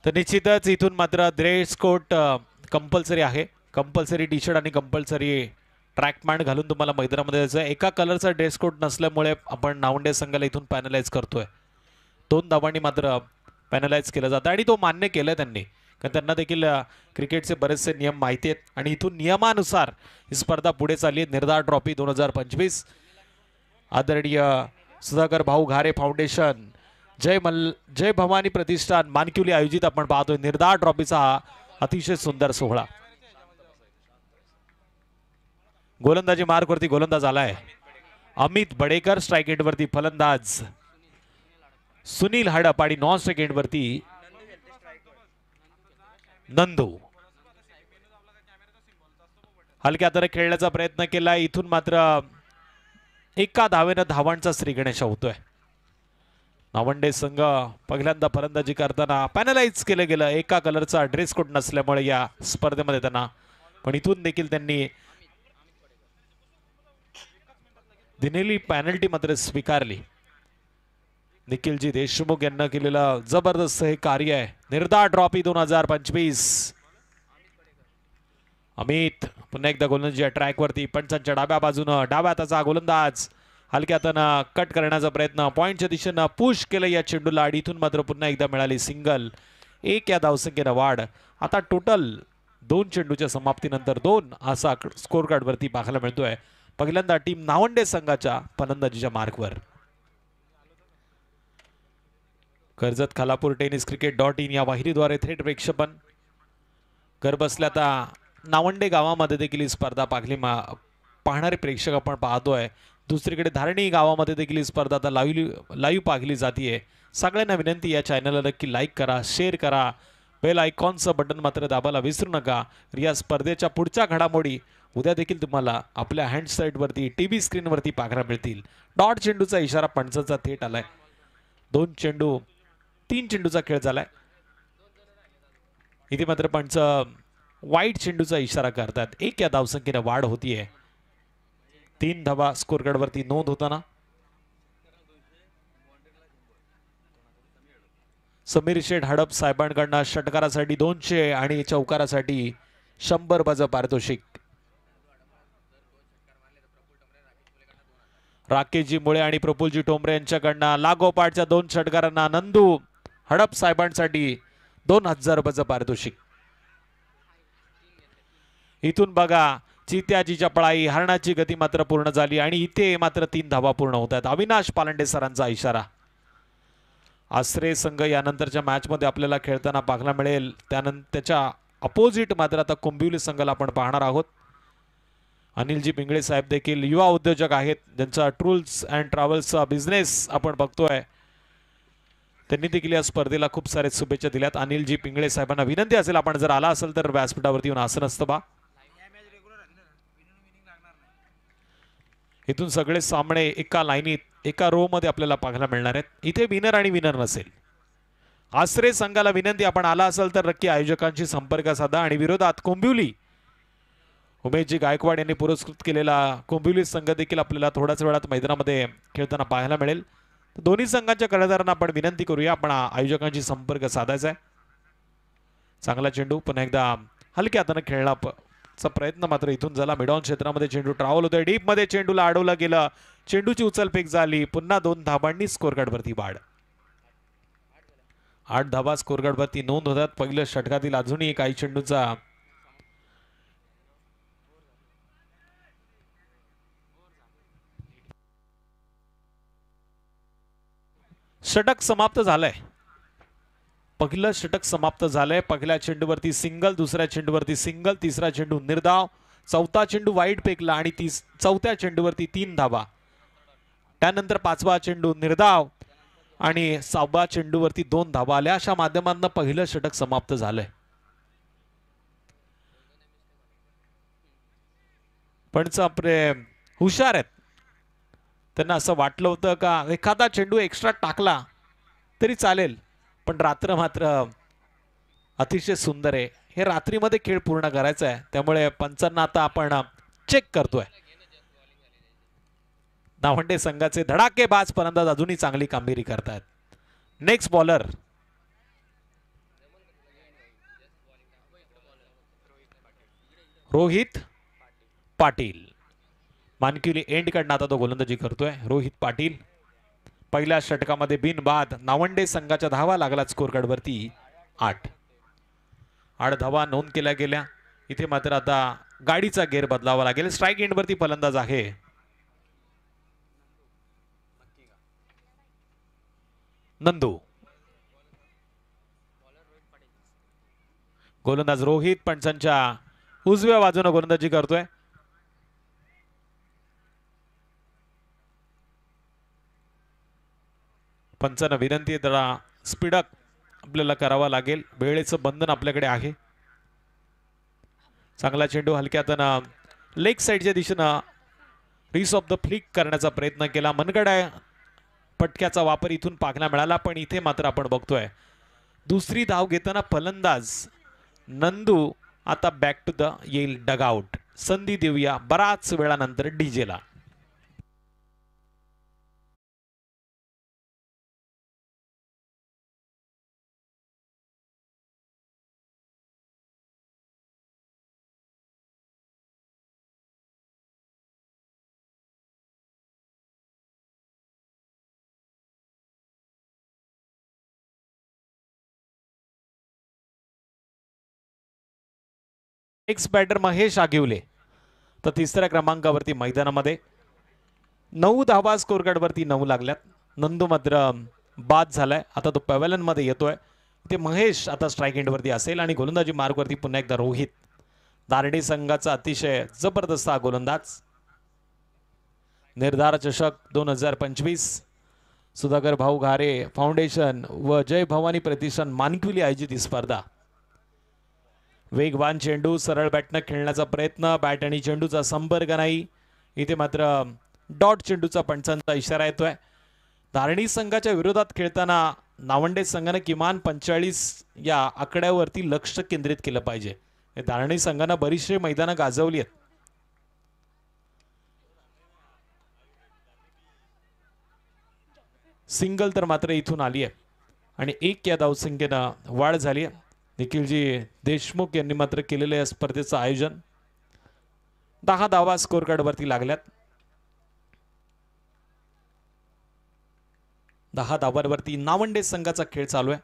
तर निश्चितच इथून मात्र ड्रेस कोड कंपल्सरी आहे. कंपल्सरी टी शर्ट आणि कंपल्सरी ट्रॅक पॅन्ट घालून तुम्हाला मैदानामध्ये जायचं आहे. एका कलरचा ड्रेस कोड नसल्यामुळे आपण नावंडे संघाला इथून पॅनलाइज करतोय. 2 धावांनी मात्र पॅनलाइज केलं जातं आणि तो मान्य केलं त्यांनी, कारण त्यांना देखील क्रिकेटचे बरेचसे नियम माहिती आहेत आणि इथून नियमानुसार ही स्पर्धा पुढे चालली आहे. निर्धार ट्रॉफी 2025 आदरणीय सुधाकर भाऊ घारे फाउंडेशन, जय भवानी प्रतिष्ठान मानकिवली आयोजित आपण पाहतोय निर्धार ट्रॉफीचा हा अतिशय सुंदर सोहळा. गोलंदाजी मार्कवरती गोलंदाज आलाय अमित बडेकर, स्ट्राइक एंडवरती फलंदाज सुनील हडप आणि नॉन स्ट्राइक एंडवरती नंदू. हलक्या हाताने खेळण्याचा प्रयत्न केला. इथून मात्र एका धावेनं धावांचा श्रीगणेश होतोय. नावंडे संघ पहिल्यांदा फलंदाजी करताना पॅनलाइज केलं गेलं. एका कलरचा ड्रेस कोड नसल्यामुळे या स्पर्धेमध्ये त्यांना, पण इथून देखील त्यांनी दिलेली पॅनल्टी मात्र स्वीकारली. निखिलजी देशमुख यांना केलेलं जबरदस्त हे कार्य आहे. निर्धार ट्रॉफी 2025. अमित पुन्हा एकदा गोलंदाजी ट्रॅकवरती, पंचांच्या डाव्या बाजूनं डाव्या हाताचा गोलंदाज हलक्या हातानं कट करण्याचा प्रयत्न, पॉइंटच्या दिशेनं पुश केलं या चेंडूला आणि इथून मात्र पुन्हा एकदा मिळाली सिंगल. 1 या धावसंख्येनं वाढ. आता टोटल 2 चेंडूच्या समाप्तीनंतर 2 असा स्कोर कार्डवरती पाहायला मिळतोय. पहिल्यांदा टीम नावंडे संघाच्या फलंदाजीच्या मार्कवर. कर्जत खालापूर टेनिस क्रिकेट.in या वाहिनीद्वारे थेट प्रेक्षेपण. घर बसल्या आता नावंडे गावामध्ये देखील ही स्पर्धा पाहणारे प्रेक्षक आपण पाहतोय. दुसरीकडे धारणी गावामध्ये देखील ही स्पर्धा आता लाईव्ह पाहिली जाते. सगळ्यांना विनंती, या चॅनलला नक्की लाईक करा, शेअर करा, बेल आयकॉनचं बटन मात्र दाबायला विसरू नका. या स्पर्धेच्या पुढच्या घडामोडी उद्या देखील तुम्हाला आपल्या हँडसेटवरती टीव्ही स्क्रीनवरती पाहायला मिळतील. डॉट चेंडूचा इशारा पंचाचा थेट आलाय. 3 चेंडूचा खेळ झालाय. इथे मात्र पंच वाईट चेंडूचा इशारा करतात. 1 या धावसंख्येने वाढ होतीये. 3 धावा स्कोर कार्डवरती नोंद होताना. समीर शेठ हडप साहेबांकडनं षटकारासाठी 200 आणि चौकारासाठी 100 बाज पारितोषिक. राकेशजी मुळे आणि प्रफुल्लजी टोंबरे यांच्याकडनं लागोपाठच्या 2 षटकारांना नंदू हडप साहेबांसाठी 2000 रुपयाचं पारितोषिक. इथून बघा चित्याजीच्या पळाई, हरणाची गती मात्र पूर्ण झाली आणि इथे मात्र 3 धावा पूर्ण होत आहेत. अविनाश पालंडे सरांचा इशारा. आसरे संघ यानंतरच्या मॅच मध्ये आपल्याला खेळताना पाहायला मिळेल. त्यानंतर त्याच्या अपोजिट मात्र आता कुंभिवली संघाला आपण पाहणार आहोत. अनिलजी पिंगळे साहेब देखील युवा उद्योजक आहेत, ज्यांचा टूर्स अँड ट्रॅव्हल्सचा बिझनेस आपण बघतोय. त्यांनी देखील या स्पर्धेला खूप सारे शुभेच्छा दिल्यात. अनिलजी पिंगळे साहेबांना विनंती असेल, आपण जर आला असेल तर व्यासपीठावरती येऊन आसन असतं बा. इथून सगळे सामने एका लाईनीत एका रो मध्ये आपल्याला पाहायला मिळणार आहेत. इथे विनर आणि विनर नसेल. आसरे संघाला विनंती, आपण आला असेल तर नक्की आयोजकांशी संपर्क साधा. आणि विरोधात कुंभिवली उमेशजी गायकवाड यांनी पुरस्कृत केलेला कुंभिवली संघ देखील आपल्याला थोड्याच वेळात मैदानामध्ये खेळताना पाहायला मिळेल. दोन्ही संघांच्या कर्णधारांना आपण विनंती करूया, आपण आयोजकांशी संपर्क साधायचा आहे. चांगला चेंडू पुन्हा एकदा हलक्या हाताने खेळण्याचा प्रयत्न मात्र इथून झाला. मिडॉन क्षेत्रामध्ये चेंडू ट्रॅव्हल होतोय. डीप मध्ये चेंडूला अडवलं गेलं. चेंडूची उचलफेक झाली. पुन्हा 2 धाबांनी स्कोर कार्डवरती वाढ. 8 धाबा स्कोर कार्डवरती नोंद होतात. पहिल्या षटकातील अजूनही काही चेंडूचा षटक समाप्त झालंय. पहिलं षटक समाप्त झालंय. पहिल्या चेंडूवरती सिंगल, दुसऱ्या चेंडूवरती सिंगल, तिसरा चेंडू निर्धाव, चौथा चेंडू वाईट फेकला आणि चौथ्या चेंडूवरती 3 धाबा. त्यानंतर 5वा चेंडू निर्धाव आणि 6व्या चेंडूवरती 2 धाबा आल्या. अशा माध्यमांना पहिलं षटक समाप्त झालंय. पण आपले हुशार आहेत. त्यांना असं वाटलं होतं का एखादा चेंडू एक्स्ट्रा टाकला तरी चालेल, पण रात्र मात्र अतिशय सुंदर आहे. हे रात्रीमध्ये खेळ पूर्ण करायचा आहे, त्यामुळे पंचांना आता आपण चेक करतोय. नावंडे संघाचे धडाकेबाज फलंदाज अजूनही चांगली कामगिरी करतात. Next bowler Rohit Patil Mankivali end कडनं आता तो गोलंदाजी करतोय. रोहित पाटील पहिल्या षटकामध्ये बिनबाद. नावंडे संघाच्या धावा लागला स्कोर कार्ड वरती 8 धावा नोंद केल्या गेल्या. इथे मात्र आता गाडीचा गेअर बदलावा लागेल. स्ट्राईक एंड वरती फलंदाज आहे नंदू. गोलंदाज रोहित पंचांच्या उजव्या बाजूने गोलंदाजी करतोय. पंचांना विनंती आहे जरा स्पीडअप आपल्याला करावा लागेल. वेळेचं बंधन आपल्याकडे आहे. चांगला चेंडू हलक्यातनं लेग साईडच्या दिशेनं रिस ऑफ द फ्लिक करण्याचा प्रयत्न केला. मनगडा पटक्याचा वापर इथून पाहायला मिळाला. पण इथे मात्र आपण बघतोय दुसरी धाव घेताना फलंदाज नंदू आता बॅक टू द येईल डगआउट. संधी देऊया बराच वेळानंतर डीजेला. नेक्स्ट बॅटर महेश आगिवले तर तिसऱ्या क्रमांकावरती मैदानामध्ये. 9 धावा स्कोर कार्ड वरती 9 लागल्यात. नंदू मात्र बाद झालाय. आता तो पॅव्हलियन मध्ये येतोय. ते महेश आता स्ट्राईक एंड वरती असेल आणि गोलंदाजी मार्ग वरती पुन्हा एकदा रोहित. दारडे संघाचा अतिशय जबरदस्त हा गोलंदाज. निर्धार चषक 2025 सुधाकर भाऊ घारे फाउंडेशन व जय भवानी प्रतिष्ठान मानकिवली आयोजित ही स्पर्धा. वेगवान चेंडू सरळ बॅटनं खेळण्याचा प्रयत्न. बॅट आणि चेंडूचा संपर्क नाही. इथे मात्र डॉट चेंडूचा पंचांचा इशारा येतोय. धारणी संघाच्या विरोधात खेळताना नावंडे संघाने किमान 45 या आकड्यावरती लक्ष केंद्रित केलं पाहिजे. धारणी संघानं बरीचशी मैदानं गाजवली आहेत. सिंगल तर मात्र इथून आली आहे आणि 1 या धावसंख्येनं वाढ झाली आहे. निखिलजी देशमुख यांनी मात्र केलेलं या स्पर्धेचं आयोजन. 10 धावा स्कोर कार्ड वरती लागल्यात. 10 धावांवरती नावंडे संघाचा खेळ चालू आहे.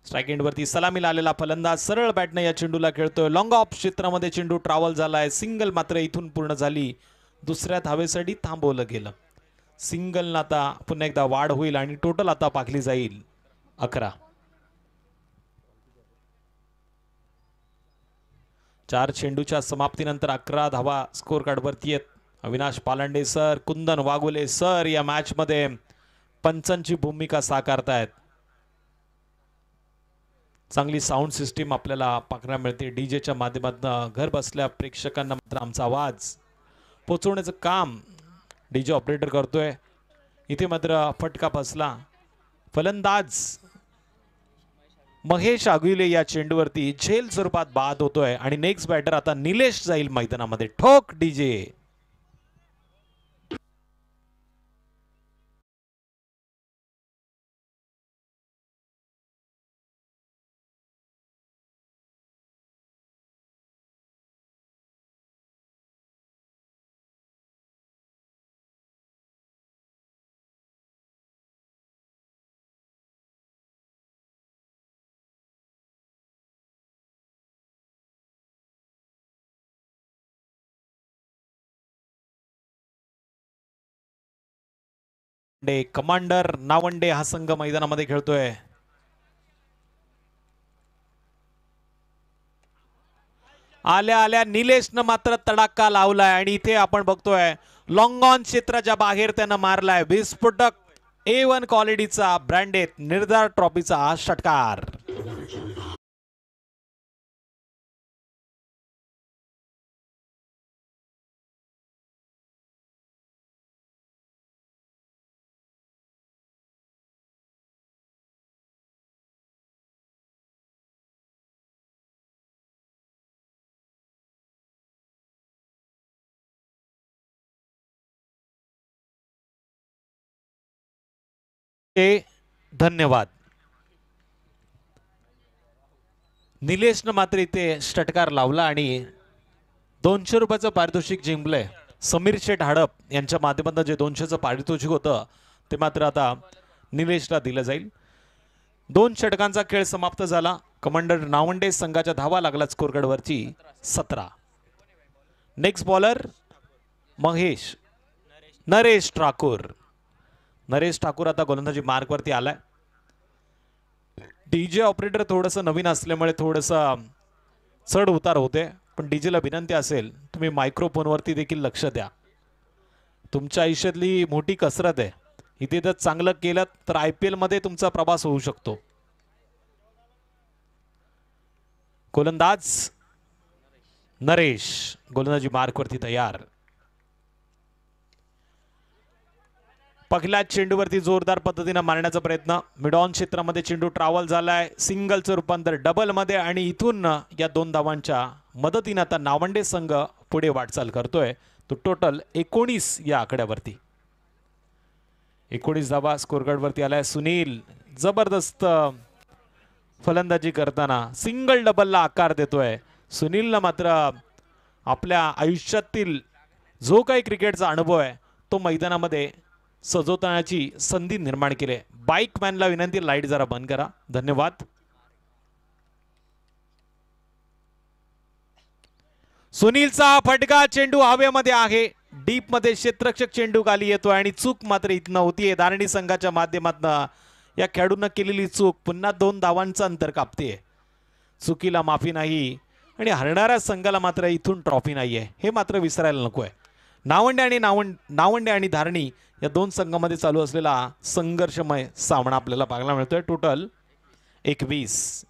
स्ट्राईक एंड वरती सलामीला आलेला फलंदाज सरळ बॅटने या चेंडूला खेळतोय. लॉंग ऑफ क्षेत्रामध्ये चेंडू ट्रॅव्हल झालाय. सिंगल मात्र इथून पूर्ण झाली. दुसऱ्या धावेसाठी थांबवलं गेलं. सिंगल आता पुन्हा एकदा वाढ होईल आणि टोटल आता पाखली जाईल 11. 4 चेंडूच्या समाप्तीनंतर 11 धावा स्कोर कार्ड वरती आहेत. अविनाश पालांडे सर, कुंदन वाघोले सर या मॅच मध्ये पंचांची भूमिका साकारतायत. चांगली साऊंड सिस्टीम आपल्याला पाहायला मिळते. डीजेच्या माध्यमातून घर बसल्या प्रेक्षकांना मात्र आमचा आवाज पोहोचवण्याचं काम डीजे ऑपरेटर करतोय. इथे मात्र फटका फसला. फलंदाज महेश आगिवले या चेंडूवरती झेल स्वरूपात बाद होतोय आणि नेक्स्ट बॅटर आता निलेश जाईल मैदानामध्ये. ठोक डीजे. कमांडर नावंडे हा संघ मैदानामध्ये खेळतोय. आल्या आल्या निलेशनं मात्र तडाखा लावलाय आणि इथे आपण बघतोय लॉंग ऑन क्षेत्राच्या बाहेर त्यानं मारलाय. विस्फोटक A1 क्वालिटीचा ब्रँडेड निर्धार ट्रॉफीचा षटकार. धन्यवाद. निलेशनं मात्र इथे षटकार लावला आणि 200 रुपयाचं पारितोषिक जिंकलंय समीर शेठ हडप यांच्या माध्यमातून. जे 200चं पारितोषिक होतं ते मात्र आता निलेशला दिलं जाईल. 2 षटकांचा खेळ समाप्त झाला. कमांडर नावंडे संघाच्या धावा लागला स्कोरकार्डवरची 17. नेक्स्ट बॉलर नरेश ठाकूर आता गोलंदाजी मार्कवरती आलाय. डीजे ऑपरेटर थोडंसं नवीन असल्यामुळे थोडंसं चढ उतार होते, पण डीजेला विनंती असेल तुम्ही मायक्रोफोनवरती देखील लक्ष द्या. तुमच्या आयुष्यातली मोठी कसरत आहे. इथे जर चांगलं केलं तर IPL मध्ये तुमचा प्रवास होऊ शकतो. गोलंदाज नरेश गोलंदाजी मार्कवरती तयार. पहिल्या चेंडूवरती जोरदार पद्धतीने मारण्याचा प्रयत्न. मिडॉन क्षेत्रामध्ये चेंडू ट्रॅव्हल झालाय. सिंगलचं रूपांतर डबल मध्ये आणि इथून या 2 धावांच्या मदतीने आता नावंडे संघ पुढे वाटचाल करतोय. तो टोटल 19 या आकड्यावरती. 19 धावा स्कोरकार्डवरती आलाय. सुनील जबरदस्त फलंदाजी करताना सिंगल डबलला आकार देतोय. सुनीलला मात्र आपल्या आयुष्यातील जो काही क्रिकेटचा अनुभव आहे तो मैदानामध्ये सजवतानाची संधी निर्माण केली. बाईकमॅनला विनंती लाईट जरा बंद करा. धन्यवाद. सुनीलचा फटका चेंडू हवेमध्ये आहे. डीप मध्ये क्षेत्ररक्षक चेंडू खाली येतोय आणि चूक मात्र इथं नव्हतीये. धारणी संघाच्या माध्यमातून या खेळाडूंना केलेली चूक पुन्हा 2 धावांचं अंतर कापते. चुकीला माफी नाही आणि हरणाऱ्या संघाला मात्र इथून ट्रॉफी नाहीये हे मात्र विसरायला नकोय. नावंडे आणि धारणी या 2 संघांमध्ये चालू असलेला संघर्षमय सामना आपल्याला पाहायला मिळतोय. टोटल 21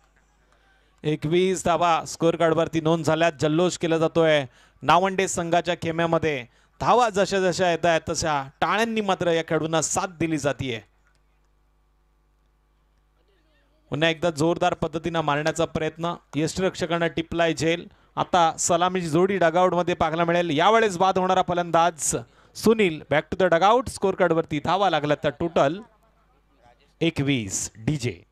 धावा स्कोर कार्डवरती नोंद झाल्यात. जल्लोष केला जातोय नावंडे संघाच्या खेम्यामध्ये. धावा जशा जशा येत आहेत तशा टाळ्यांनी मात्र या खेळाडूंना साथ दिली जाते. पुन्हा एकदा जोरदार पद्धतीने मारण्याचा प्रयत्न. यष्टिरक्षकांना टिपलाय झेल. आता सलामीची जोडी डगआउट मध्ये पाहायला मिळेल. यावेळेस बाद होणारा फलंदाज Sunil. Back to the dugout. Score कार्डवरती धावा लागला तर टोटल 21. डीजे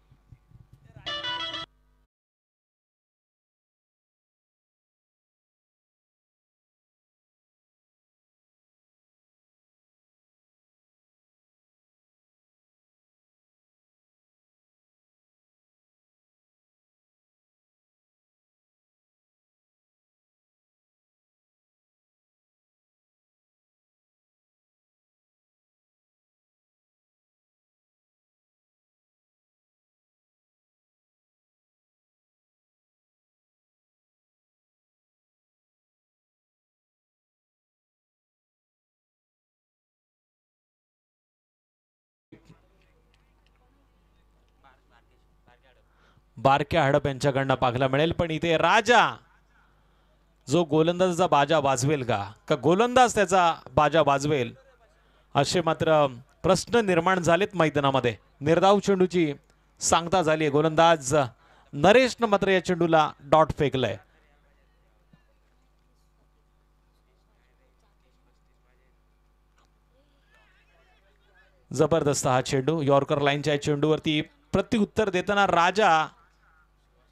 बारक्या हडप यांच्याकडनं पाहायला मिळेल. पण इथे राजा जो गोलंदाजाचा बाजा वाजवेल का गोलंदाज त्याचा बाजा वाजवेल असे मात्र प्रश्न निर्माण झालेत मैदानामध्ये. निर्धाव चेंडूची सांगता झाली. गोलंदाज नरेशनं मात्र या चेंडूला डॉट फेकलाय. जबरदस्त हा चेंडू. यॉर्कर लाईनच्या चेंडूवरती प्रत्युत्तर देताना राजा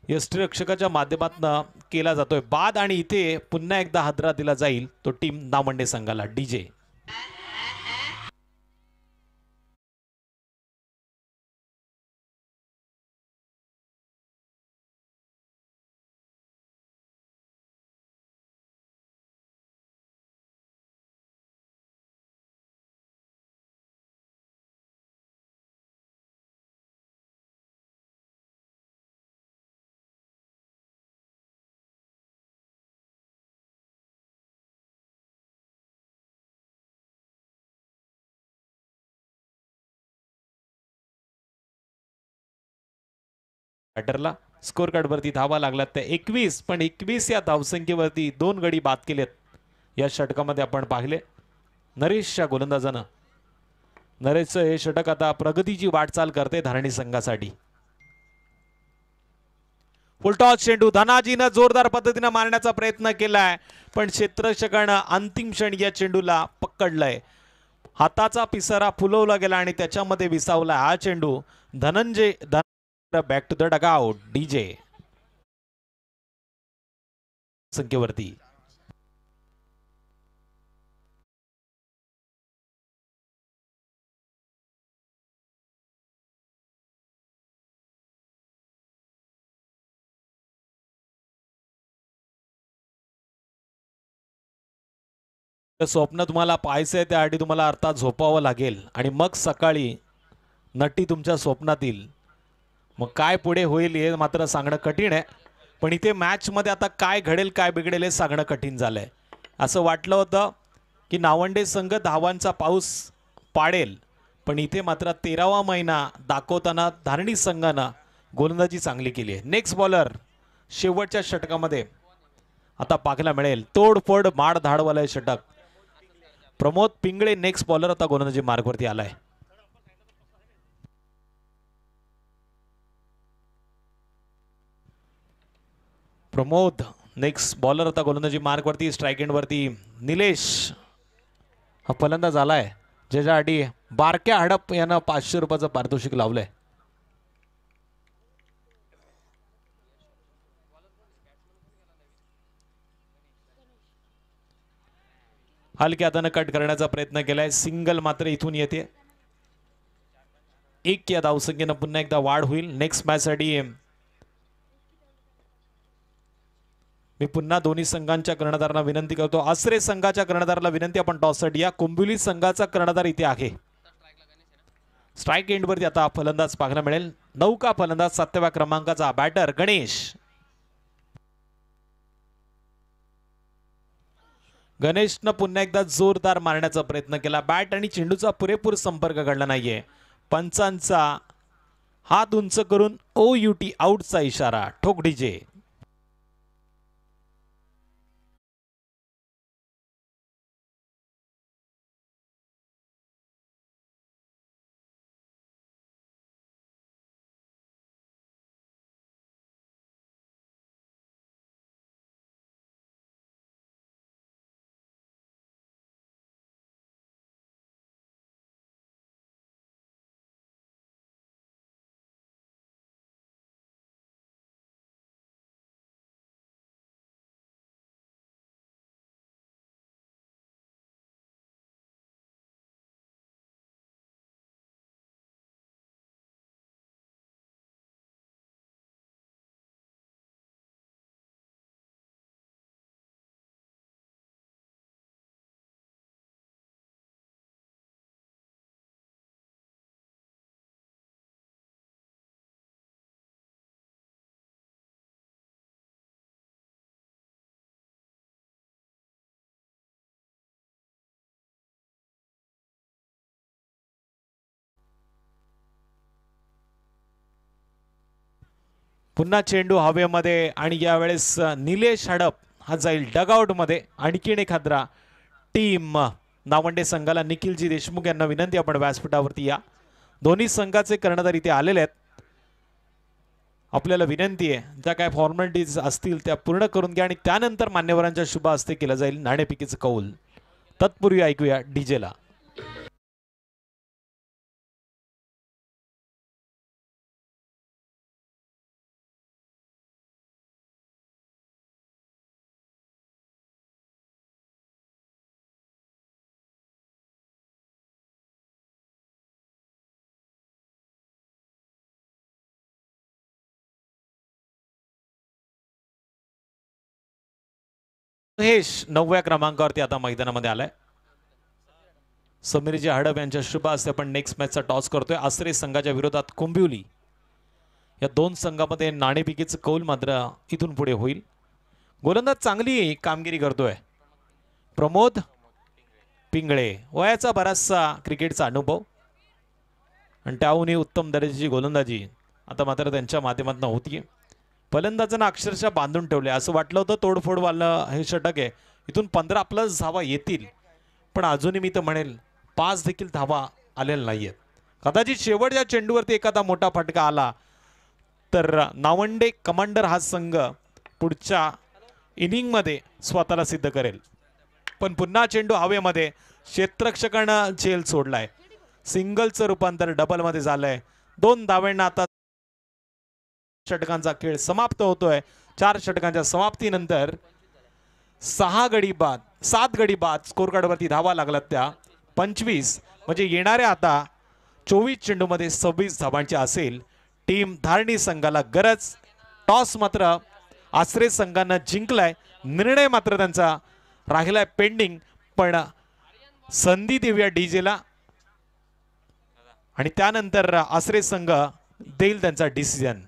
यष्टिरक्षकाच्या माध्यमातून केला जातोय बाद आणि इथे पुन्हा एकदा हादरा दिला जाईल तो टीम नावंडे संघाला. डीजे बॅटरला स्कोर कार्ड वरती धावा लागल्यात त्या 21. पण 21 या धावसंख्येवरती 2 गडी बाद केलेत या षटकामध्ये आपण पाहिले. नरेशच्या गोलंदाजानं. नरेशचं हे षटक आता प्रगतीची वाटचाल करते धारणी संघासाठी. फुलटॉस चेंडू. धनाजीनं जोरदार पद्धतीने मारण्याचा प्रयत्न केलाय पण क्षेत्ररक्षकानं अंतिम क्षणी या चेंडूला पकडलंय. हाताचा पिसारा फुलवला गेला आणि त्याच्यामध्ये विसावला हा चेंडू. Dhananjay back to the dugout. डीजे संख्येवरती स्वप्न तुम्हाला पाहायचं आहे त्यासाठी तुम्हाला अर्थात झोपावं लागेल आणि मग सकाळी नटी तुमच्या स्वप्नात येईल. मग काय पुढे होईल हे मात्र सांगणं कठीण आहे. पण इथे मॅचमध्ये आता काय घडेल काय बिघडेल हे सांगणं कठीण झालंय. असं वाटलं होतं की नावंडे संघ धावांचा पाऊस पाडेल, पण इथे मात्र 13वा महिना दाखवताना धारणी संघानं गोलंदाजी चांगली केली आहे. नेक्स्ट बॉलर शेवटच्या षटकामध्ये आता पाहायला मिळेल. तोडफोड माड धाडवाला षटक. प्रमोद पिंगळे नेक्स्ट बॉलर आता गोलंदाजी मार्गवरती आलाय. प्रमोद नेक्स्ट बॉलर आता गोलंदाजी मार्गवरती. स्ट्राईक एंडवरती निलेश हा फलंदाज आलाय, ज्याच्यासाठी बारक्या हडप यानं 500 रुपयाचं पारितोषिक लावलंय. हलक्या हातानं कट करण्याचा प्रयत्न केलाय. सिंगल मात्र इथून येते. एक या धावसंख्येनं पुन्हा एकदा वाढ होईल. नेक्स्ट मॅच साठी मी पुन्हा दोन्ही संघांच्या कर्णधारांना विनंती करतो. आसरे संघाच्या कर्णधाराला विनंती, आपण टॉससाठी या. कुंबिवली संघाचा कर्णधार इथे आहे. स्ट्राईक एंडवरती आता फलंदाज पाहायला मिळेल. नौका फलंदाज 7व्या क्रमांकाचा बॅटर गणेश. गणेशनं पुन्हा एकदा जोरदार मारण्याचा प्रयत्न केला. बॅट आणि चेंडूचा पुरेपूर संपर्क घडला नाहीये. पंचांचा हात उंच करून OUT आउटचा इशारा. ठोक डीजे. पुन्हा चेंडू हवेमध्ये आणि यावेळेस निलेश हडप हा जाईल डगआउट मध्ये. आणखीन एक हादरा टीम नावंडे संघाला. निखिलजी देशमुख यांना विनंती, आपण व्यासपीठावरती या. दोन्ही संघाचे कर्णधार इथे आलेले आहेत. आपल्याला विनंती आहे, ज्या काय फॉर्मॅलिटीज असतील त्या पूर्ण करून घ्या आणि त्यानंतर मान्यवरांच्या शुभ हस्ते केलं जाईल नाणेफेकीचं कौल. तत्पूर्वी ऐकूया डीजेला. महेश 9व्या क्रमांकावरती आता मैदानामध्ये आलाय. समीरजी हडप यांच्या शुभ हस्ते आपण नेक्स्ट मॅचचा टॉस करतोय. आसरे संघाच्या विरोधात कुंबिवली. या दोन संघामध्ये नाणेफेकीचं कौल मात्र इथून पुढे होईल. गोलंदाज चांगली कामगिरी करतोय प्रमोद पिंगळे. वयाचा बराचसा क्रिकेटचा अनुभव आणि त्याहूनही उत्तम दर्जाची गोलंदाजी आता मात्र त्यांच्या माध्यमातून होतीये. फलंदाजांना अक्षरशः बांधून ठेवले. असं वाटलं होतं तोडफोडवालं हे षटक आहे, इथून 15+ धावा येतील, पण अजूनही मी तर म्हणेल 5 देखील धावा आलेल्या नाहीयेत. कदाचित शेवटच्या चेंडूवरती एखादा मोठा फटका आला तर नावंडे कमांडर हा संघ पुढच्या इनिंगमध्ये स्वतःला सिद्ध करेल. पण पुन्हा चेंडू हवेमध्ये. क्षेत्ररक्षकानं झेल सोडलाय. सिंगलचं रूपांतर डबलमध्ये झालंय. 2 धावांना आता षटकांचा खेळ समाप्त होतोय. 4 षटकांच्या समाप्तीनंतर 7 गडी बाद स्कोर कार्डवरती धावा लागल्यात त्या 25. म्हणजे येणाऱ्या आता 24 चेंडूमध्ये 26 धावांची असेल. टीम धारणी संघाला गरज. टॉस मात्र आसरे संघानं जिंकलाय. निर्णय मात्र त्यांचा राहिलाय पेंडिंग. पण संधी देऊया डीजेला आणि त्यानंतर आसरे संघ देईल त्यांचा डिसिजन.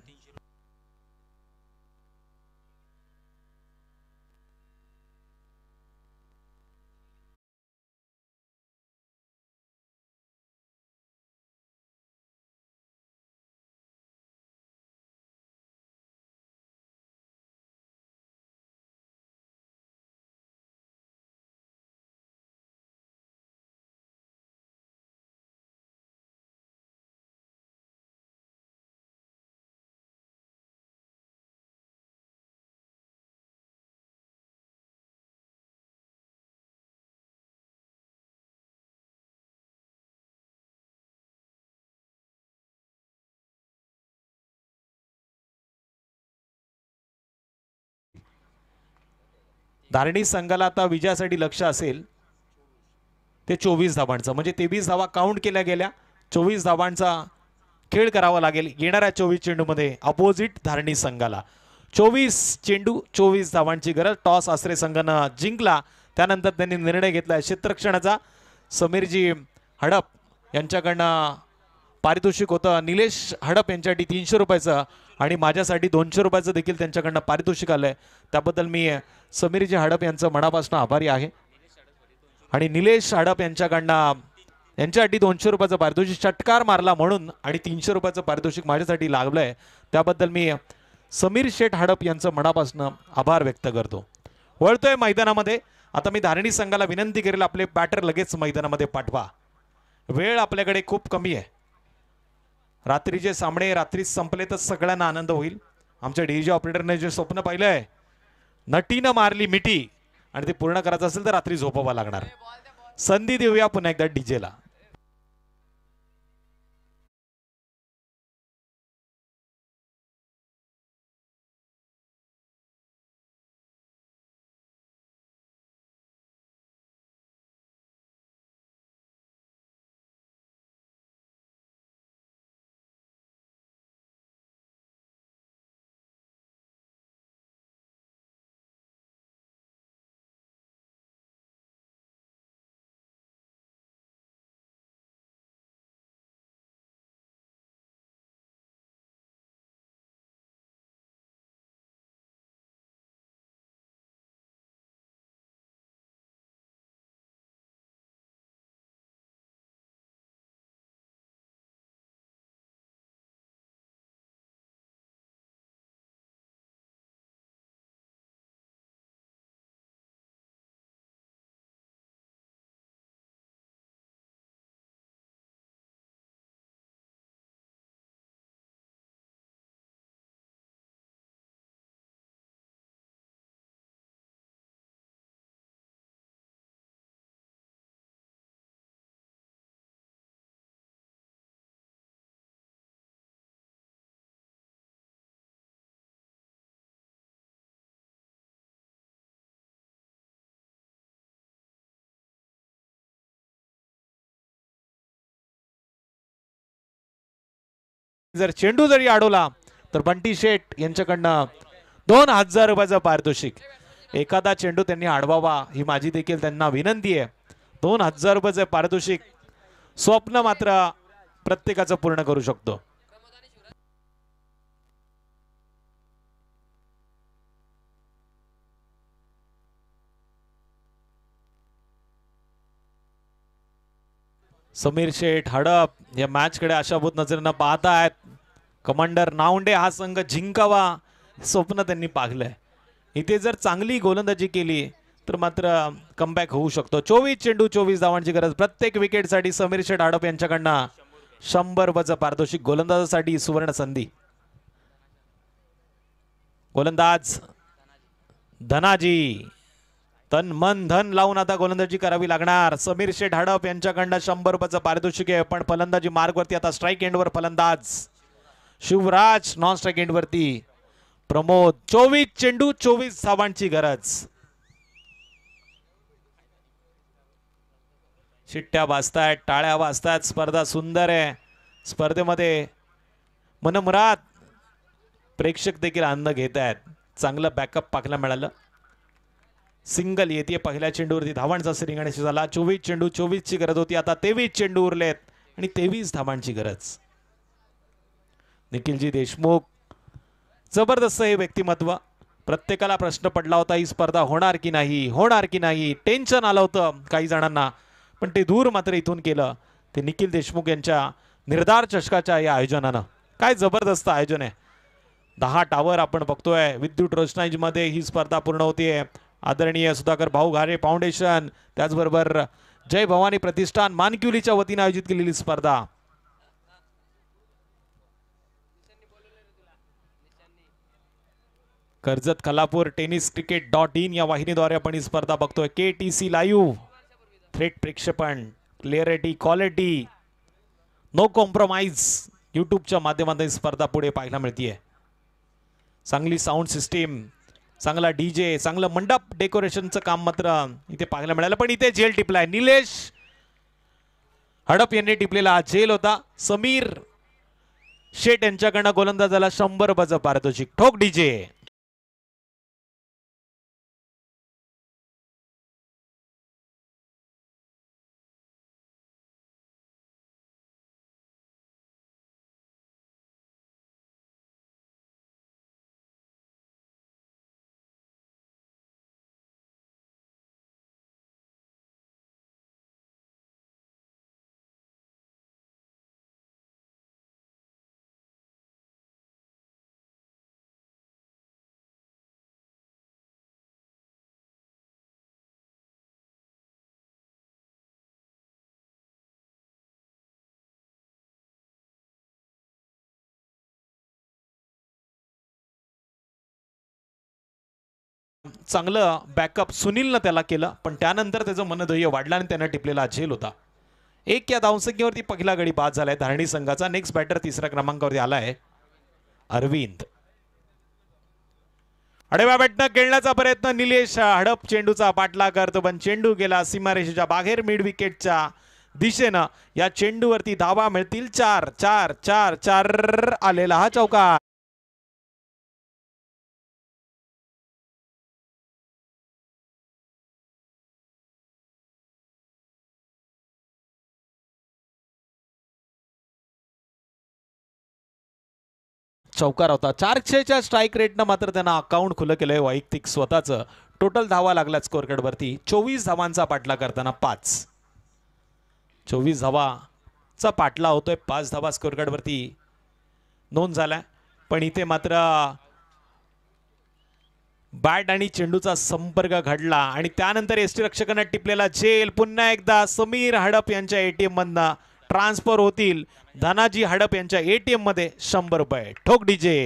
धारणी संघाला आता विजयासाठी लक्ष असेल ते 24 धावांचं, म्हणजे 23 धावा काउंट केल्या गेल्या. 24 धावांचा खेळ करावा लागेल येणाऱ्या 24 चेंडूमध्ये अपोजिट धारणी संघाला. 24 चेंडू 24 धावांची गरज. टॉस आसरे संघानं जिंकला, त्यानंतर त्यांनी निर्णय घेतला क्षेत्ररक्षणाचा. समीरजी हडप यांच्याकडनं पारितोषिक होतं. निलेश हडप यांच्यासाठी 300 रुपयाचं आणि माझ्यासाठी 200 रुपयाचं देखील त्यांच्याकडनं पारितोषिक आलंय. त्याबद्दल मी समीरजी हडप यांचं मनापासून आभारी आहे. आणि निलेश हडप यांच्याकडनं यांच्यासाठी 200 रुपयाचं पारितोषिक षटकार मारला म्हणून आणि 300 रुपयाचं पारितोषिक माझ्यासाठी लागलंय. त्याबद्दल मी समीर शेठ हडप यांचं मनापासून आभार व्यक्त करतो. वळतोय मैदानामध्ये. आता मी धारणी संघाला विनंती करेल आपले बॅटर लगेच मैदानामध्ये पाठवा. वेळ आपल्याकडे खूप कमी आहे. रात्रीचे सामने रात्रीच संपले तर सगळ्यांना आनंद होईल. आमच्या डीजे ऑपरेटरने जे स्वप्न पाहिलंय नटीनं मारली मिठी आणि ते पूर्ण करायचं असेल तर रात्री झोपावा लागणार. संधी देऊया पुन्हा एकदा डीजेला. जर चेंडू जरी अडवला तर बंटी शेठ यांच्याकडनं 2000 रुपयाचं पारितोषिक. एखादा चेंडू त्यांनी अडवावा ही माझी देखील त्यांना विनंती आहे. 2000 रुपयाचं पारितोषिक स्वप्न मात्र प्रत्येकाचं पूर्ण करू शकतो. समीर शेठ हडप या मॅच कडे आशाभूत नजरेनं पाहतायत. कमांडर नावंडे हा संघ जिंकावा स्वप्न त्यांनी पाहिलंय. इथे जर चांगली गोलंदाजी केली तर मात्र कमबॅक होऊ शकतो. 24 चेंडू 24 धावांची गरज. प्रत्येक विकेटसाठी समीर शेठ हडप यांच्याकडनं 100 रुपयाचं पारितोषिक. गोलंदाजासाठी सुवर्ण संधी. गोलंदाज धनाजी तन मन धन लावून आता गोलंदाजी करावी लागणार. समीर शेठ हडप यांच्याकडनं 100 रुपयाचं पारितोषिक आहे. पण फलंदाजी मार्गवरती आता स्ट्राईक एंडवर फलंदाज शिवराज, नॉन स्ट्राईक एंडवरती प्रमोद. 24 चेंडू 24 धावांची गरज. शिट्ट्या वाजतायत, टाळ्या वाजतायत. स्पर्धा सुंदर आहे. स्पर्धेमध्ये मनमुराद प्रेक्षक देखील आनंद घेत आहेत. चांगलं बॅकअप पाहायला मिळालं. सिंगल येते पहिल्या चेंडूवरती धावांचा सिरिंग आणि झाला 24 चेंडू 24 ची गरज होती. आता 23 चेंडू उरलेत आणि 23 धावांची गरज. निखिलजी देशमुख जबरदस्त हे व्यक्तिमत्व. प्रत्येकाला प्रश्न पडला होता ही स्पर्धा होणार की नाही, होणार की नाही. टेन्शन आलं होतं काही जणांना, पण ते दूर मात्र इथून केलं ते निखिल देशमुख यांच्या निर्धार चषकाच्या या आयोजनानं. काय जबरदस्त आयोजन आहे. 10 टावर आपण बघतोय विद्युत रोषणाईमध्ये ही स्पर्धा पूर्ण होतीये. आदरणीय सुधाकर भाऊ घारे फाउंडेशन, त्याचबरोबर जय भवानी प्रतिष्ठान मानकिवलीच्या वतीने आयोजित केलेली स्पर्धा. कर्जत खालापूर टेनिस क्रिकेट.in या वाहिनीद्वारे आपण ही स्पर्धा बघतोय. KTC लाईव्ह थेट प्रेक्षेपण, क्लिअरिटी, क्वालिटी, नो कॉम्प्रोमाइज. यूट्यूबच्या माध्यमातून स्पर्धा पुढे पाहायला मिळतीये. चांगली साऊंड सिस्टीम, चांगला DJ, चांगलं मंडप डेकोरेशनचं काम मात्र इथे पाहायला मिळालं. पण इथे झेल टिपलाय. निलेश हडप यांनी टिपलेला हा झेल होता. समीर शेट यांच्याकडनं गोलंदाजाला 100 बज पारितोषिक. ठोक DJ. चांगलं बॅकअप सुनीलनं त्याला केलं, पण त्यानंतर त्याचं मनध्वय वाढलं आणि त्यानं टिपलेला झेल होता. 1 या धावसंख्येवरती पहिला गडी बाद झालाय धारणी संघाचा. नेक्स्ट बॅटर तिसऱ्या क्रमांकावरती आलाय अरविंद. अडेवा बॅटनं खेळण्याचा प्रयत्न. निलेश हडप चेंडूचा पाठला करतो, पण चेंडू गेला सीमारेषेच्या बाहेर मिड विकेटच्या दिशेनं. या चेंडूवरती धावा मिळतील 4 4 4 4 आलेला हा चौकार. चौकार होता. 400च्या स्ट्राईक रेटनं मात्र त्यांना अकाउंट खुलं केलंय वैयक्तिक स्वतःचं. टोटल धावा लागल्या स्कोअर कार्डवरती 24 धावांचा पाठला करताना 5. 24 धावाचा पाठला होतोय, 5 धावा स्कोअर कार्डवरती नोंद झालाय. पण इथे मात्र बॅट आणि चेंडूचा संपर्क घडला आणि त्यानंतर एसटी रक्षकांना टिपलेला झेल पुन्हा एकदा समीर हडप यांच्या ATM मधनं ट्रान्सफर होतील धनाजी हडप यांच्या ATM मध्ये 100 रुपये. ठोक DJ.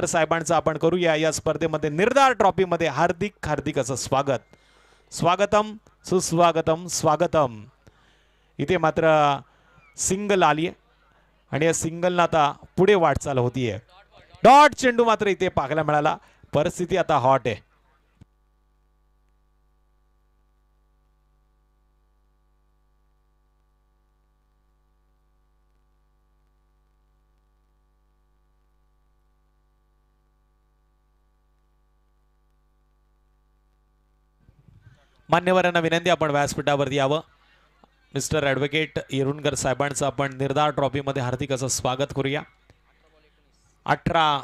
साहेबांचं आपण करूया या स्पर्धेमध्ये निर्धार ट्रॉफी मध्ये हार्दिक हार्दिक असं स्वागत. स्वागतम सुस्वागतम स्वागतम. इथे मात्र सिंगल आली आणि या सिंगलनं आता पुढे वाटचाल होतीये. डॉट चेंडू मात्र इथे पाहायला मिळाला. परिस्थिती आता हॉट आहे. मान्यवरांना विनंती आपण व्यासपीठावरती यावं. मिस्टर ॲडव्होकेट येरुणकर साहेबांचं आपण निर्धार ट्रॉफीमध्ये हार्दिक असं स्वागत करूया. 18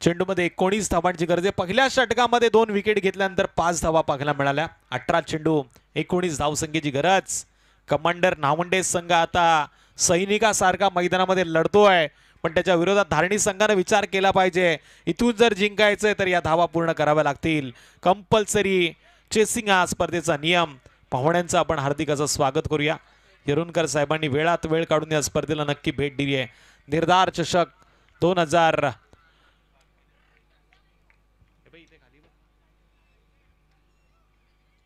चेंडूमध्ये 19 धावांची गरज आहे. पहिल्या षटकामध्ये 2 विकेट घेतल्यानंतर 5 धावा पाहायला मिळाल्या. 18 चेंडू 19 धावसंख्येची गरज. कमांडर नावंडे संघ आता सैनिकासारखा मैदानामध्ये लढतोय, पण त्याच्या विरोधात धारणी संघाने विचार केला पाहिजे. इथून जर जिंकायचंय तर या धावा पूर्ण कराव्या लागतील. कंपल्सरी चेसिंग हा स्पर्धेचा नियम. पाहुण्यांचं आपण हार्दिक असं स्वागत करूया. येरुणकर साहेबांनी वेळात वेळ काढून या स्पर्धेला नक्की भेट दिली आहे. निर्धार चषक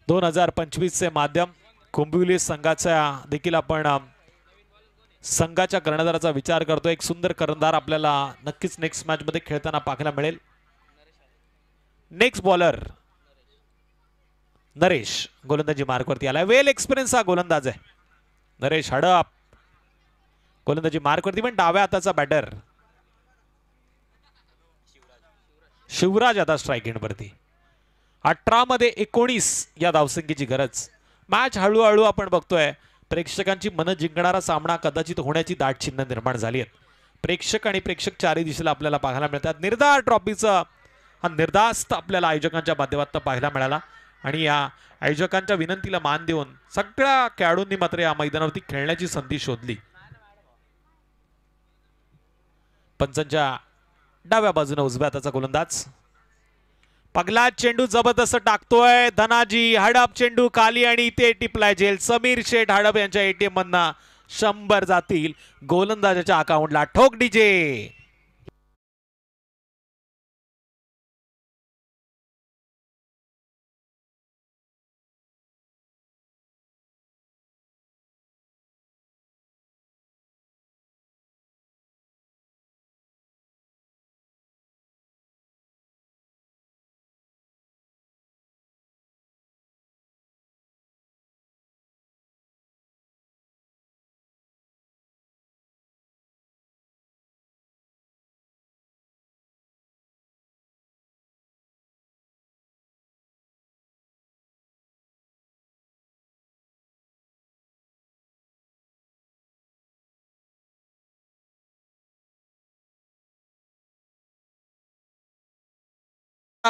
2025 चे माध्यम कुंभिवली संघाचा देखील आपण संघाच्या कर्णधाराचा विचार करतो. एक सुंदर कर्णधार आपल्याला नक्कीच नेक्स्ट मॅच मध्ये खेळताना पाहायला मिळेल. नेक्स्ट बॉलर नरेश गोलंदाजी मार्कवरती आलाय. वेल एक्सपिरियन्स हा गोलंदाज आहे नरेश हडप. गोलंदाजी मार्कवरती पण डाव्या हाताचा बॅटर शिवराज आता स्ट्राइक एंडवरती. 18 मध्ये 19 या धावसंख्येची गरज. मॅच हळूहळू आपण बघतोय प्रेक्षकांची मन जिंकणारा सामना कदाचित होण्याची दाट चिन्ह निर्माण झाली आहेत. प्रेक्षक आणि प्रेक्षक चारही दिशेला आपल्याला पाहायला मिळतात. निर्धार ट्रॉफीचा हा निर्धास्त आपल्याला आयोजकांच्या माध्यमातून पाहायला मिळाला आणि या आयोजकांच्या विनंतीला मान देऊन सगळ्या खेळाडूंनी मात्र या मैदानावरती खेळण्याची संधी शोधली. पंचांच्या डाव्या बाजूने उजव्या हाताचा गोलंदाज पगला चेंडू जबरदस्त टाकतोय धनाजी. हडप चेंडू खाली आणि इथे टिपलाय जेल. समीर शेठ हडप यांच्या एटीएम मधना 100 जातील गोलंदाजाच्या अकाउंटला. ठोक डीजे.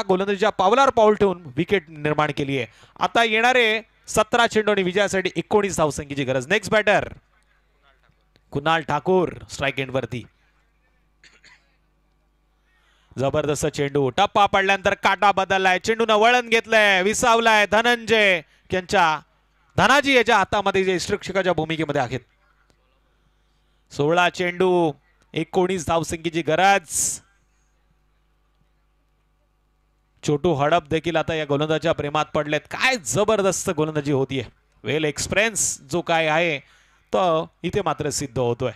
गोलंदाजीच्या पावलावर पाऊल ठेवून विकेट निर्माण केली आहे. आता येणारे 17 चेंडू आणि विजयासाठी 19 धावसंख्येची गरज. Next batter Kunal Thakur strike एंडवरती. जबरदस्त चेंडू टप्पा पडल्यानंतर काटा बदललाय. चेंडूनं वळण घेतलंय विसावलाय धनंजय यांच्या धनाजी याच्या हातामध्ये जे शिक्षकाच्या भूमिकेमध्ये आहेत. 16 चेंडू 19 धावसंख्येची गरज. छोटू हडप देखील आता या गोलंदाजाच्या प्रेमात पडलेत. काय जबरदस्त गोलंदाजी होतीये. वेल एक्सपिरियन्स जो काय आहे तो इथे मात्र सिद्ध होतोय.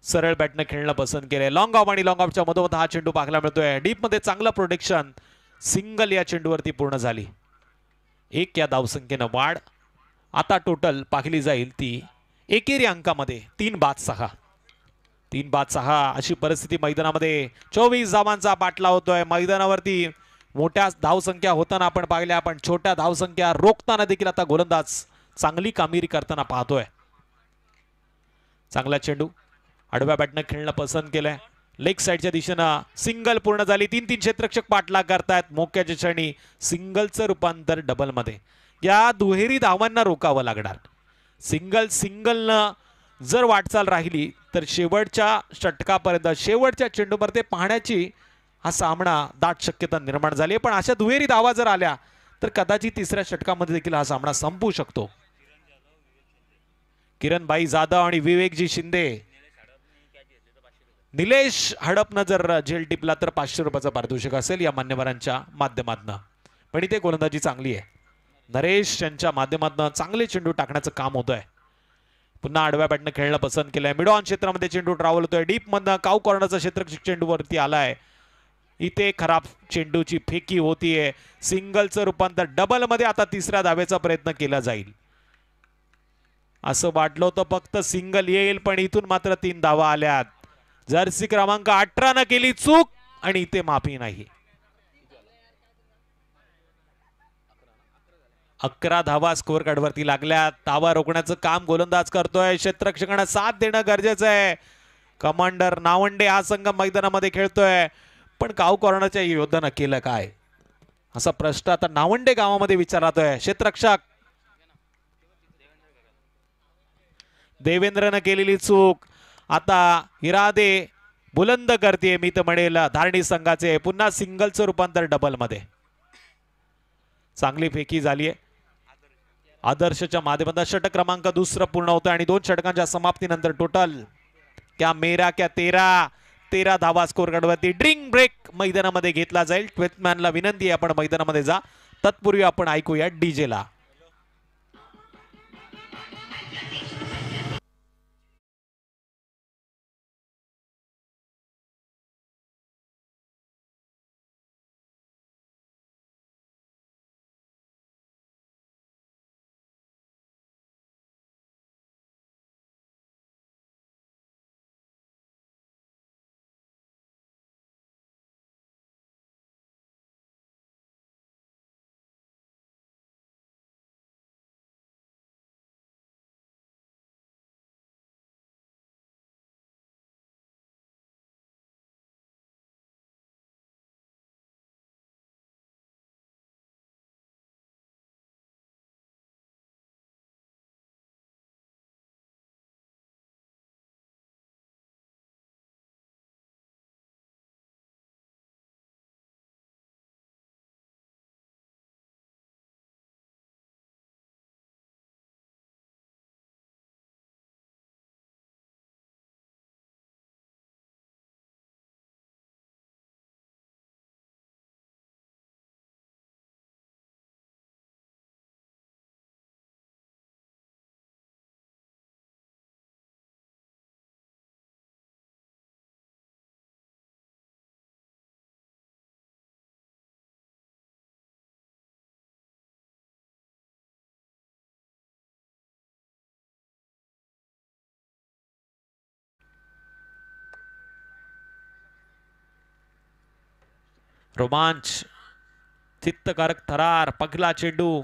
सरळ बॅटनं खेळणं पसंत केलंय. लॉंग ऑफ आणि लॉंग ऑफच्या मधोमध हा चेंडू पाहायला मिळतोय. डीप मध्ये चांगलं प्रोटेक्शन. सिंगल या चेंडूवरती पूर्ण झाली. 1 या धावसंख्येनं वाढ. आता टोटल पाहिली जाईल ती एकेरी अंकामध्ये 3-6. 3-6 अशी परिस्थिती मैदानामध्ये. 24 धावांचा पाठला होतोय. मैदानावरती मोठ्या धावसंख्या होताना आपण पाहिल्या, पण छोट्या धावसंख्या रोखताना देखील आता गोलंदाज चांगली कामगिरी करताना पाहतोय. चांगला चेंडू आडव्या बॅटनं खेळणं पसंत केलंय. लेग साईडच्या दिशेनं सिंगल पूर्ण झाली. 3-3 क्षेत्ररक्षक पाठलाग करतायत. मोक्याच्या क्षणी सिंगलचं रूपांतर डबल मध्ये. या दुहेरी धावांना रोकावं लागणार. सिंगलनं जर वाटचाल राहिली तर शेवटच्या षटकापर्यंत शेवटच्या चेंडूवर ते पाहण्याची हा सामना दाट शक्यता निर्माण झाली. पण अशा दुहेरी धावा जर आल्या तर कदाचित तिसऱ्या षटकामध्ये देखील हा सामना संपू शकतो. किरणबाई जाधव आणि विवेकजी शिंदे. निलेश हडपनं जर झेल टिपला तर 500 रुपयाचा पारितोषिक असेल या मान्यवरांच्या माध्यमातून. पण इथे गोलंदाजी चांगली आहे. नरेश यांच्या माध्यमातून चांगले चेंडू टाकण्याचं काम होतंय. पुन्हा आडव्या बॅटनं खेळणं पसंत केलंय. मिड ऑन क्षेत्रामध्ये चेंडू ट्रॅव्हल होतोय. डीप मधनं काऊ कॉर्नरचा क्षेत्ररक्षक चेंडूवरती आलाय. इथे खराब चेंडूची फेकी होतीये. सिंगलचं रूपांतर डबल मध्ये आता तिसऱ्या धावेचा प्रयत्न केला जाईल. असं वाटलं होतं फक्त सिंगल येईल, पण इथून मात्र 3 धावा आल्यात. जर्सी क्रमांक 18 न केली चूक आणि इथे माफी नाही. 11 धावा स्कोअर कार्डवरती लागल्या. धावा रोखण्याचं काम गोलंदाज करतोय. क्षेत्ररक्षकांना साथ देणं गरजेचं आहे. कमांडर नावंडे हा संघ मैदानामध्ये खेळतोय, पण काऊ कॉर्नरच्या योद्धानं केलं काय असा प्रश्न आता नावंडे गावामध्ये विचारतोय. क्षेत्ररक्षक देवेंद्रनं केलेली चूक आता इरादे बुलंद करते. मी तर म्हणेल धारणी संघाचे. पुन्हा सिंगलचं रूपांतर डबल मध्ये. चांगली फेकी झाली आहे. आदर्शच्या माध्यमातून षटक क्रमांक दुसरं पूर्ण होतं आणि 2 षटकांच्या समाप्तीनंतर टोटल क्या मेरा क्या तेरा 13 धावा स्कोर कार्डवरती. ड्रिंक ब्रेक मैदानामध्ये घेतला जाईल. 12th मॅनला विनंती आहे आपण मैदानामध्ये जा. तत्पूर्वी आपण ऐकूया डीजे ला. रोमांच, चित्तकारक थरार. पहिला चेंडू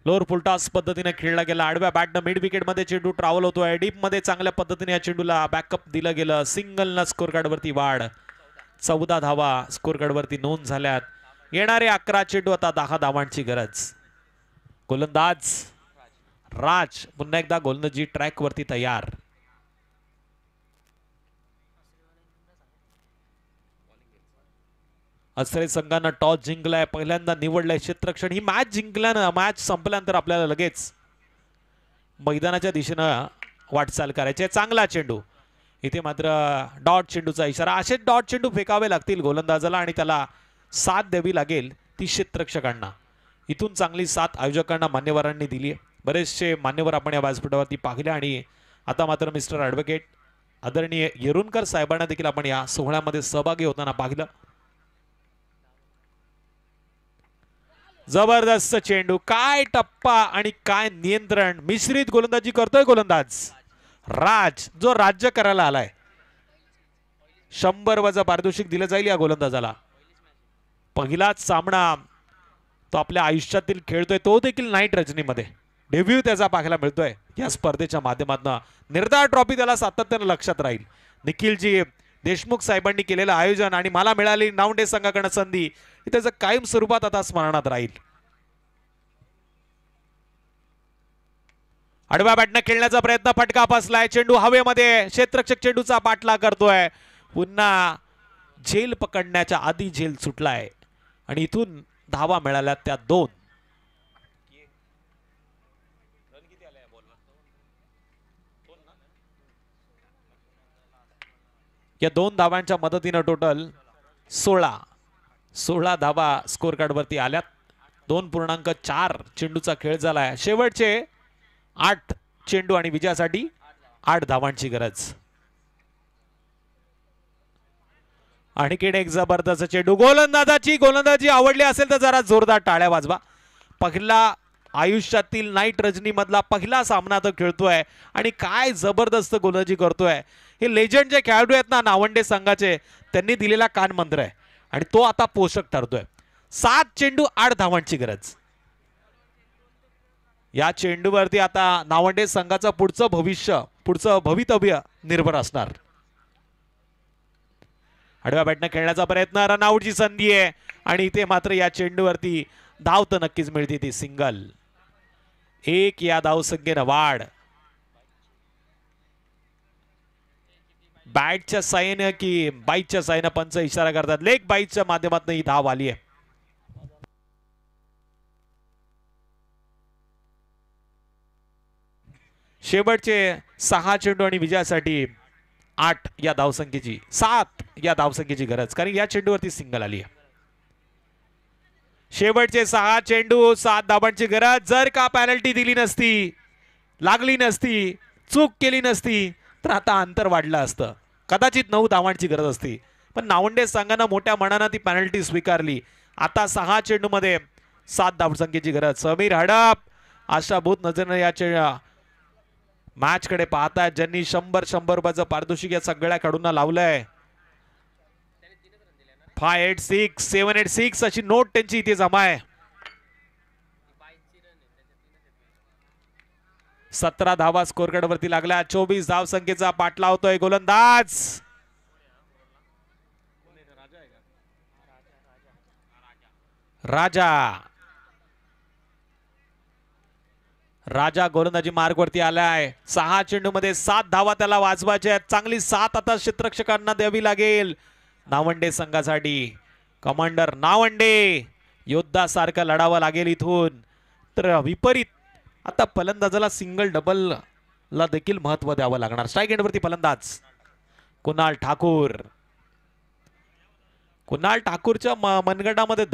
लोअर फुलटॉस पद्धतीने खेळला गेला. आडव्या बॅटनं मिड विकेट मध्ये चेंडू ट्रॅव्हल होतोय. डीप मध्ये चांगल्या पद्धतीने या चेंडूला बॅकअप दिलं गेलं. सिंगल न स्कोर कार्ड वरती वाढ. 14 धावा स्कोर कार्ड वरती नोंद झाल्यात. येणारे 11 चेंडू आता 10 धावांची गरज. गोलंदाज राज पुन्हा एकदा गोलंदाजी ट्रॅक वरती तयार. असरे संघानं टॉस जिंकलाय. पहिल्यांदा निवडलाय क्षेत्ररक्षण. ही मॅच जिंकल्यानं मॅच संपल्यानंतर आपल्याला लगेच मैदानाच्या दिशेनं वाटचाल करायची. चांगला चेंडू. इथे मात्र डॉट चेंडूचा इशारा. असेच डॉट चेंडू फेकावे लागतील गोलंदाजाला आणि त्याला साथ द्यावी लागेल ती क्षेत्ररक्षकांना. इथून चांगली साथ आयोजकांना मान्यवरांनी दिली आहे. बरेचसे मान्यवर आपण या व्यासपीठावरती पाहिले आणि आता मात्र मिस्टर ॲडव्होकेट आदरणीय येरुणकर साहेबांना देखील आपण या सोहळ्यामध्ये सहभागी होताना पाहिलं. जबरदस्त चेंडू. काय टप्पा आणि काय नियंत्रण. मिश्रित गोलंदाजी करतोय गोलंदाज राज, जो राज्य करायला आलाय. 100 वजा पारितोषिक दिलं जाईल या गोलंदाजाला. पहिलाच सामना तो आपल्या आयुष्यातील खेळतोय, तो देखील नाईट रजनीमध्ये. डेब्यू त्याचा पाहायला मिळतोय या स्पर्धेच्या माध्यमातून. निर्धार ट्रॉफी त्याला सातत्यानं लक्षात राहील. निखिलजी देशमुख साहेबांनी केलेलं आयोजन आणि मला मिळाली नावंडे संघाकडे संधी, त्याचं कायम स्वरूपात आता स्मरणात राहील. आडव्या बॅटनं खेळण्याचा प्रयत्न, फटका फसलाय. चेंडू हवेमध्ये. क्षेत्ररक्षक चेंडूचा पाठलाग करतोय. पुन्हा झेल पकडण्याच्या आधी झेल सुटलाय आणि इथून धावा मिळाल्या त्या 2. या 2 धावांच्या मदतीनं टोटल 16 धावा स्कोर कार्ड वरती आल्यात. 2.4 चेंडूचा खेळ झालाय. शेवटचे 8 चेंडू आणि विजयासाठी 8 धावांची गरज. आणखीन एक जबरदस्त चेंडू. गोलंदाजी आवडली असेल तर जरा जोरदार टाळ्या वाजवा. पहिला आयुष्यातील नाईट रजनी मधला पहिला सामना तो खेळतोय आणि काय जबरदस्त गोलंदाजी करतोय. हे लेजंड जे खेळाडू आहेत ना नावंडे संघाचे, त्यांनी दिलेला कान मंत्र आहे आणि तो आता पोषक ठरतोय. 7 चेंडू 8 धावांची गरज. या चेंडूवरती आता नावंडे संघाचं पुढचं भवितव्य निर्भर असणार. आडव्या बॅटनं खेळण्याचा प्रयत्न. रनआउटची संधी आहे आणि इथे मात्र या चेंडूवरती धाव तर नक्कीच मिळते, ती सिंगल. 1 या धावसंख्येनं वाढ. बॅटच्या साह्याने की बाईकच्या साह्याने पंच इशारा करतात. लेग बाईकच्या माध्यमातून ही धाव आली आहे. शेवटचे 6 चेंडू आणि विजयासाठी 8 या धावसंख्येची 7 या धावसंख्येची गरज, कारण या चेंडूवरती सिंगल आली आहे. शेवटचे 6 चेंडू 7 धावांची गरज. जर का पेनल्टी दिली नसती, लागली नसती, चूक केली नसती, तर आता अंतर वाढलं असतं. कदाचित 9 धावांची गरज असती, पण नावंडे संघानं मोठ्या मनानं ती पेनल्टी स्वीकारली. आता 6 चेंडू मध्ये 7 धावसंख्येची गरज. समीर हडप आशाभूत नजरेनं या मॅच कडे पाहतायत, ज्यांनी 100 रुपयाचं पारितोषिक या सगळ्या खेळाडूंना लावलंय. 586 786 अशी नोट त्यांची इथे जमा आहे. 17 धावा स्कोर कार्ड वरती लागल्या. 24 धाव संख्येचा पाठला होतोय गोलंदाज राजा गोलंदाजी मार्ग वरती आलाय. 6 चेंडू मध्ये 7 धावा त्याला वाजवायच्या आहेत. चांगली साथ आता क्षेत्ररक्षकांना द्यावी लागेल नावंडे संघासाठी. कमांडर नावंडे योद्धासारखं लढावं लागेल इथून. तर विपरीत आता फलंदाजाला सिंगल डबल ला देखील महत्व द्यावं लागणार. स्ट्राइक एंडवरती फलंदाज कुणाल ठाकूर. कुणाल ठाकूरच्या मनगटामध्ये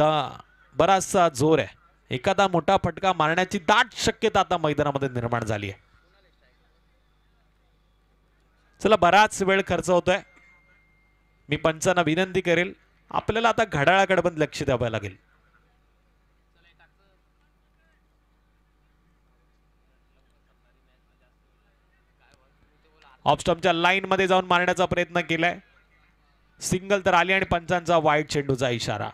बराचसा जोर आहे. एखादा मोठा फटका मारण्याची दाट शक्यता आता मैदानामध्ये निर्माण झाली आहे. चला, बराच वेळ खर्च होतोय. मी पंचांना विनंती करेल, आपल्याला आता घड्याळाकडे पण लक्ष द्यावं लागेल. ऑफस्टम्पच्या लाईन मध्ये जाऊन मारण्याचा प्रयत्न केलाय. सिंगल तर आली आणि पंचांचा वाईट चेंडूचा इशारा.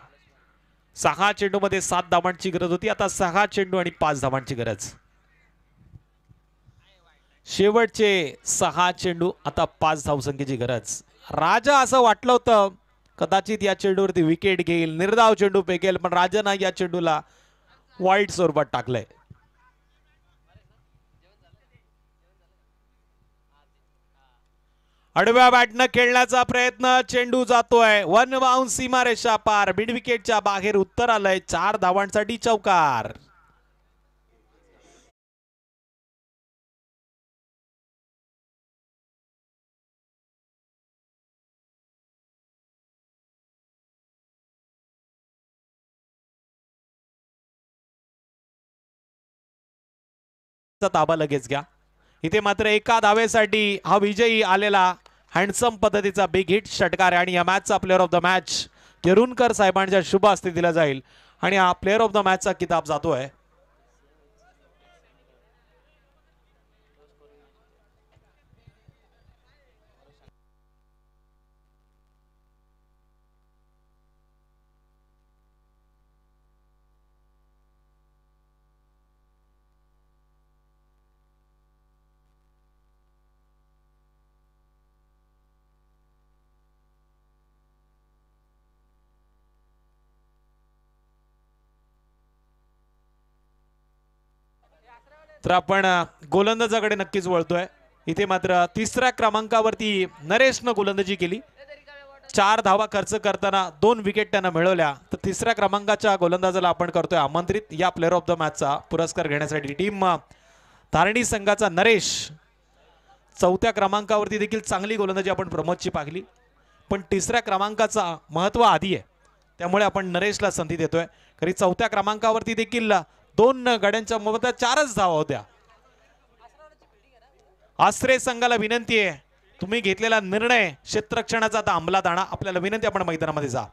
6 चेंडू मध्ये 7 धावांची गरज होती, आता 6 चेंडू आणि 5 धावांची गरज. शेवटचे 6 चेंडू आता 5 धावसंख्येची गरज. राजा असं वाटलं होतं कदाचित या चेंडूवरती विकेट घेईल, निर्धाव चेंडू फेकेल, पण राजानं या चेंडूला वाईट स्वरूपात टाकलंय. आडव्या बॅटनं खेळण्याचा प्रयत्न, चेंडू जातोय वन बाउंस सीमारेषा पार, मिड विकेटच्या बाहेर उत्तर आलंय. 4 धावांसाठी चौकार. ताबा लगेच घ्या. इथे मात्र एका धावेसाठी हा विजयी आलेला हँडसम पद्धतीचा बिग हिट षटकार आहे आणि या मॅचचा प्लेअर ऑफ द मॅच केरुणकर साहेबांच्या शुभ हस्ते दिला जाईल आणि हा प्लेअर ऑफ द मॅचचा किताब जातोय तर आपण गोलंदाजाकडे नक्कीच वळतोय. इथे मात्र 3ऱ्या क्रमांकावरती नरेशनं गोलंदाजी केली. 4 धावा खर्च करताना 2 विकेट त्यानं मिळवल्या. तर 3ऱ्या क्रमांकाच्या गोलंदाजाला आपण करतोय आमंत्रित या प्लेअर ऑफ द मॅचचा पुरस्कार घेण्यासाठी. टीम धारणी संघाचा नरेश. 4थ्या क्रमांकावरती देखील चांगली गोलंदाजी आपण प्रमोदची पाहिली, पण 3ऱ्या क्रमांकाचा महत्व आधी आहे, त्यामुळे आपण नरेशला संधी देतोय. कारण 4थ्या क्रमांकावरती देखील 2 गड्यांच्या मोबदल्यात 4च धावा होत्या. आश्रय संघाला विनंती आहे, तुम्ही घेतलेला निर्णय क्षेत्ररक्षणाचा आता अंमलात आणा. आपल्याला विनंती, आपण मैदानामध्ये जा.